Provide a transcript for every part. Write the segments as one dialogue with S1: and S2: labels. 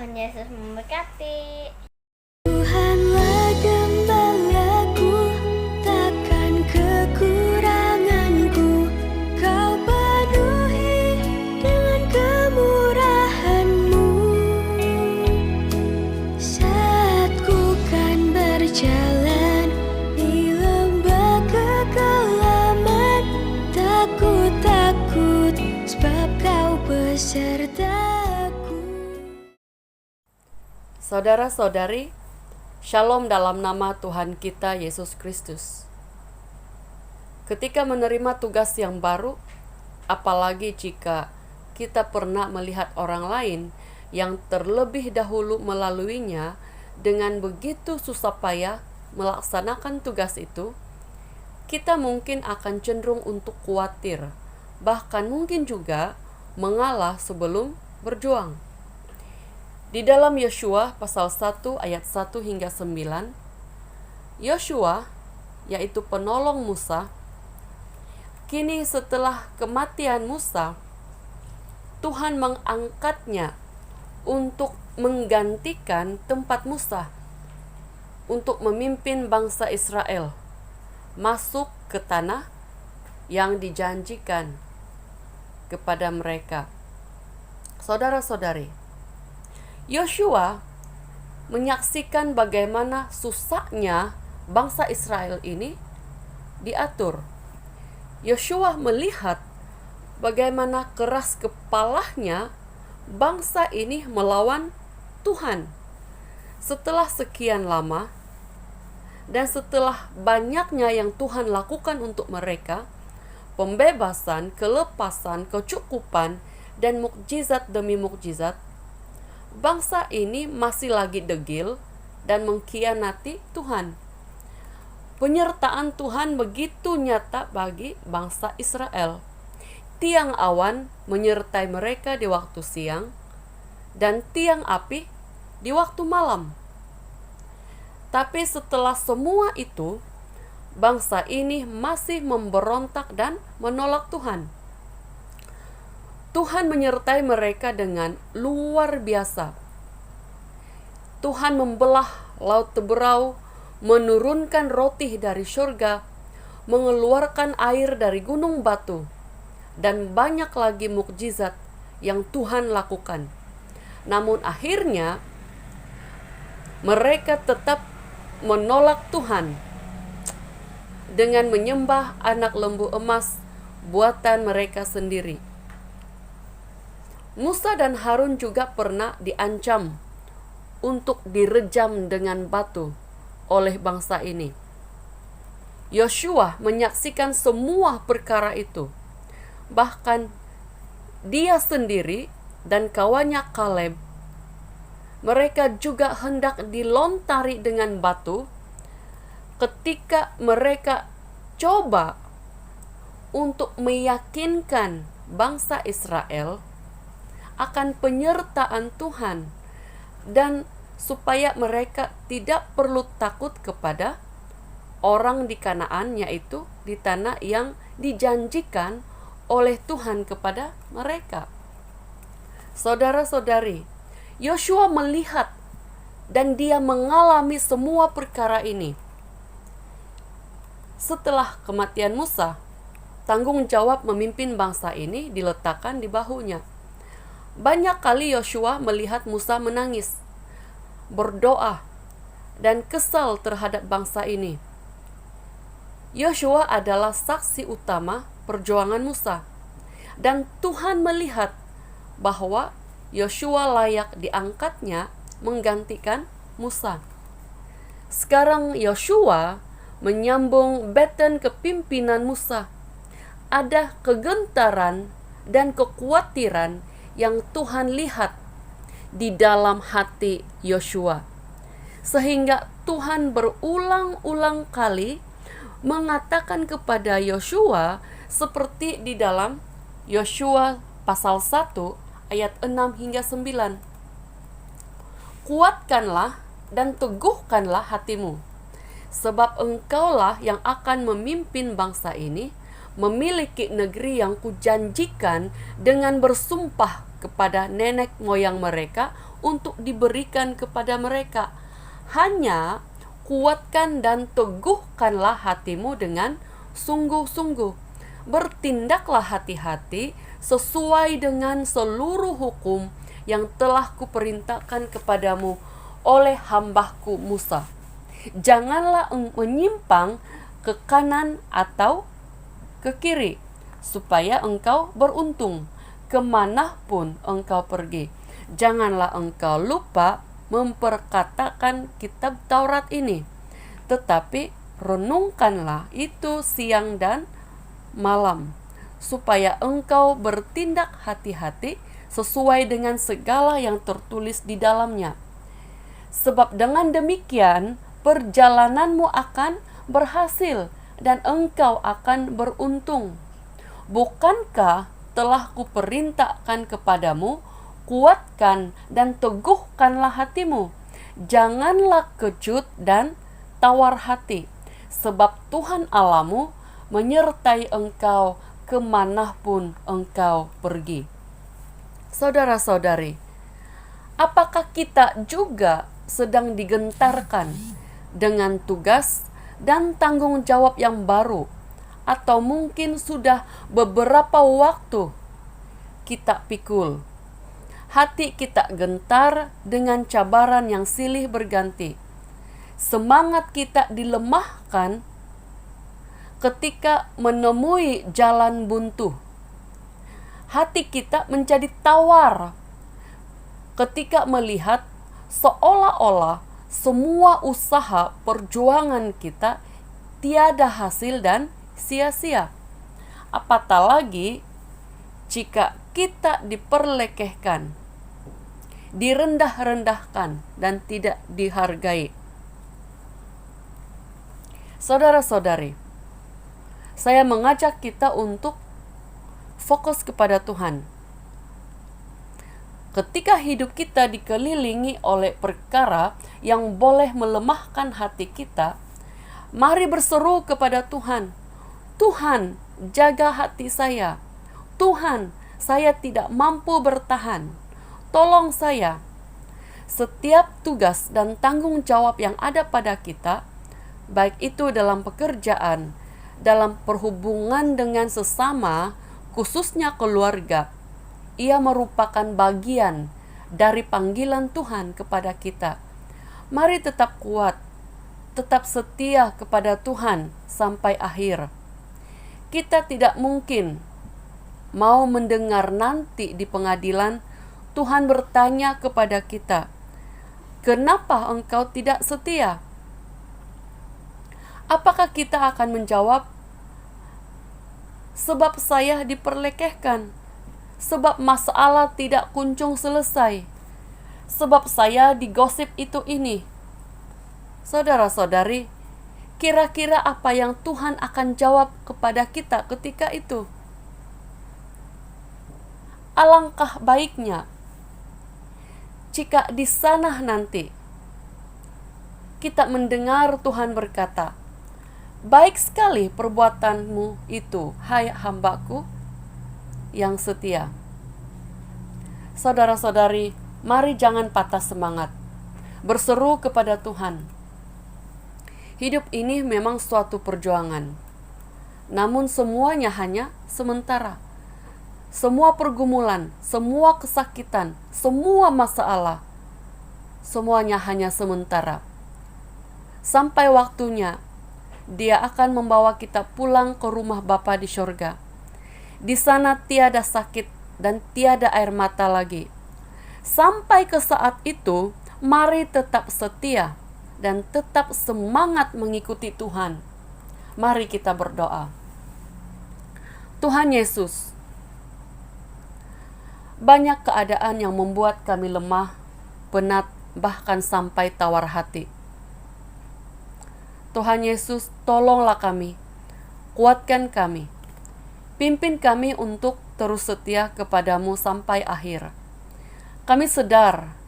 S1: Tuhan Yesus memberkati.
S2: Tuhanlah gembalaku, takkan kekuranganku. Kau penuhi dengan kemurahan-Mu. Saat ku kan berjalan di lembah kekelaman, takut sebab Kau besertaku.
S3: Saudara-saudari, Shalom dalam nama Tuhan kita Yesus Kristus. Ketika menerima tugas yang baru, apalagi jika kita pernah melihat orang lain yang terlebih dahulu melaluinya dengan begitu susah payah melaksanakan tugas itu, kita mungkin akan cenderung untuk khawatir, bahkan mungkin juga mengalah sebelum berjuang. Di dalam Yosua pasal 1 ayat 1 hingga 9, Yosua, yaitu penolong Musa, kini setelah kematian Musa, Tuhan mengangkatnya untuk menggantikan tempat Musa untuk memimpin bangsa Israel masuk ke tanah yang dijanjikan kepada mereka. Saudara-saudari, Yosua menyaksikan bagaimana susahnya bangsa Israel ini diatur. Yosua melihat bagaimana keras kepalanya bangsa ini melawan Tuhan. Setelah sekian lama dan setelah banyaknya yang Tuhan lakukan untuk mereka, pembebasan, kelepasan, kecukupan, dan mukjizat demi mukjizat, bangsa ini masih lagi degil dan mengkhianati Tuhan. Penyertaan Tuhan begitu nyata bagi bangsa Israel. Tiang awan menyertai mereka di waktu siang dan tiang api di waktu malam. Tapi setelah semua itu, bangsa ini masih memberontak dan menolak Tuhan. Tuhan menyertai mereka dengan luar biasa. Tuhan membelah laut Teberau, menurunkan roti dari surga, mengeluarkan air dari gunung batu, dan banyak lagi mukjizat yang Tuhan lakukan. Namun akhirnya mereka tetap menolak Tuhan dengan menyembah anak lembu emas buatan mereka sendiri. Musa dan Harun juga pernah diancam untuk direjam dengan batu oleh bangsa ini. Yosua menyaksikan semua perkara itu. Bahkan dia sendiri dan kawannya Kaleb, mereka juga hendak dilontari dengan batu ketika mereka coba untuk meyakinkan bangsa Israel akan penyertaan Tuhan dan supaya mereka tidak perlu takut kepada orang di Kanaan, yaitu di tanah yang dijanjikan oleh Tuhan kepada mereka. Saudara-saudari, Yosua melihat dan dia mengalami semua perkara ini. Setelah kematian Musa, tanggung jawab memimpin bangsa ini diletakkan di bahunya. Banyak kali Yosua melihat Musa menangis, berdoa, dan kesal terhadap bangsa ini. Yosua adalah saksi utama perjuangan Musa, dan Tuhan melihat bahwa Yosua layak diangkatnya menggantikan Musa. Sekarang Yosua menyambung baton kepimpinan Musa. Ada kegentaran dan kekhawatiran yang Tuhan lihat di dalam hati Yosua, sehingga Tuhan berulang-ulang kali mengatakan kepada Yosua seperti di dalam Yosua pasal 1 ayat 6 hingga 9. Kuatkanlah dan teguhkanlah hatimu, sebab engkaulah yang akan memimpin bangsa ini memiliki negeri yang kujanjikan dengan bersumpah kepada nenek moyang mereka untuk diberikan kepada mereka. Hanya kuatkan dan teguhkanlah hatimu dengan sungguh-sungguh. Bertindaklah hati-hati sesuai dengan seluruh hukum yang telah kuperintahkan kepadamu oleh hambaku Musa. Janganlah menyimpang ke kanan atau ke kiri, supaya engkau beruntung kemanapun engkau pergi. Janganlah engkau lupa memperkatakan kitab Taurat ini, tetapi renungkanlah itu siang dan malam, supaya engkau bertindak hati-hati sesuai dengan segala yang tertulis di dalamnya. Sebab dengan demikian perjalananmu akan berhasil dan engkau akan beruntung. Bukankah telah kuperintahkan kepadamu, kuatkan dan teguhkanlah hatimu. Janganlah kecut dan tawar hati, sebab Tuhan Allahmu menyertai engkau kemanapun engkau pergi. Saudara-saudari, apakah kita juga sedang digentarkan dengan tugas dan tanggung jawab yang baru, atau mungkin sudah beberapa waktu kita pikul? Hati kita gentar dengan cabaran yang silih berganti. Semangat kita dilemahkan ketika menemui jalan buntu. Hati kita menjadi tawar ketika melihat seolah-olah semua usaha perjuangan kita tiada hasil dan sia-sia. Apatah lagi jika kita diperlekehkan, direndah-rendahkan, dan tidak dihargai. Saudara-saudari, saya mengajak kita untuk fokus kepada Tuhan. Ketika hidup kita dikelilingi oleh perkara yang boleh melemahkan hati kita, mari berseru kepada Tuhan. Tuhan, jaga hati saya. Tuhan, saya tidak mampu bertahan. Tolong saya. Setiap tugas dan tanggung jawab yang ada pada kita, baik itu dalam pekerjaan, dalam perhubungan dengan sesama, khususnya keluarga, ia merupakan bagian dari panggilan Tuhan kepada kita. Mari tetap kuat, tetap setia kepada Tuhan sampai akhir. Kita tidak mungkin mau mendengar nanti di pengadilan Tuhan bertanya kepada kita, "Kenapa engkau tidak setia?" Apakah kita akan menjawab, "Sebab saya diperlekehkan, sebab masalah tidak kunjung selesai, sebab saya digosip itu ini"? Saudara-saudari, kira-kira apa yang Tuhan akan jawab kepada kita ketika itu? Alangkah baiknya jika di sana nanti kita mendengar Tuhan berkata, "Baik sekali perbuatanmu itu, hai hambaku yang setia." Saudara-saudari, mari jangan patah semangat. Berseru kepada Tuhan. Hidup ini memang suatu perjuangan. Namun semuanya hanya sementara. Semua pergumulan, semua kesakitan, semua masalah, semuanya hanya sementara. Sampai waktunya, Dia akan membawa kita pulang ke rumah Bapa di sorga. Di sana tiada sakit dan tiada air mata lagi. Sampai ke saat itu, mari tetap setia dan tetap semangat mengikuti Tuhan. Mari kita berdoa. Tuhan Yesus, banyak keadaan yang membuat kami lemah, penat, bahkan sampai tawar hati. Tuhan Yesus, tolonglah kami, kuatkan kami, pimpin kami untuk terus setia kepadamu sampai akhir. Kami sadar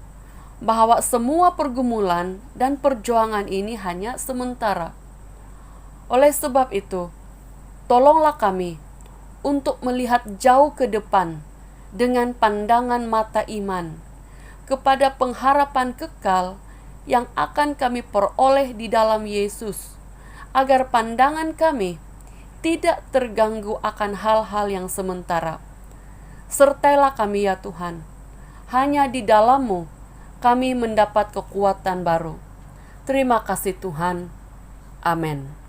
S3: bahwa semua pergumulan dan perjuangan ini hanya sementara. Oleh sebab itu, tolonglah kami untuk melihat jauh ke depan dengan pandangan mata iman. kepada pengharapan kekal yang akan kami peroleh di dalam Yesus, agar pandangan kami tidak terganggu akan hal-hal yang sementara. Sertailah kami ya Tuhan, hanya di dalam-Mu kami mendapat kekuatan baru. Terima kasih Tuhan. Amin.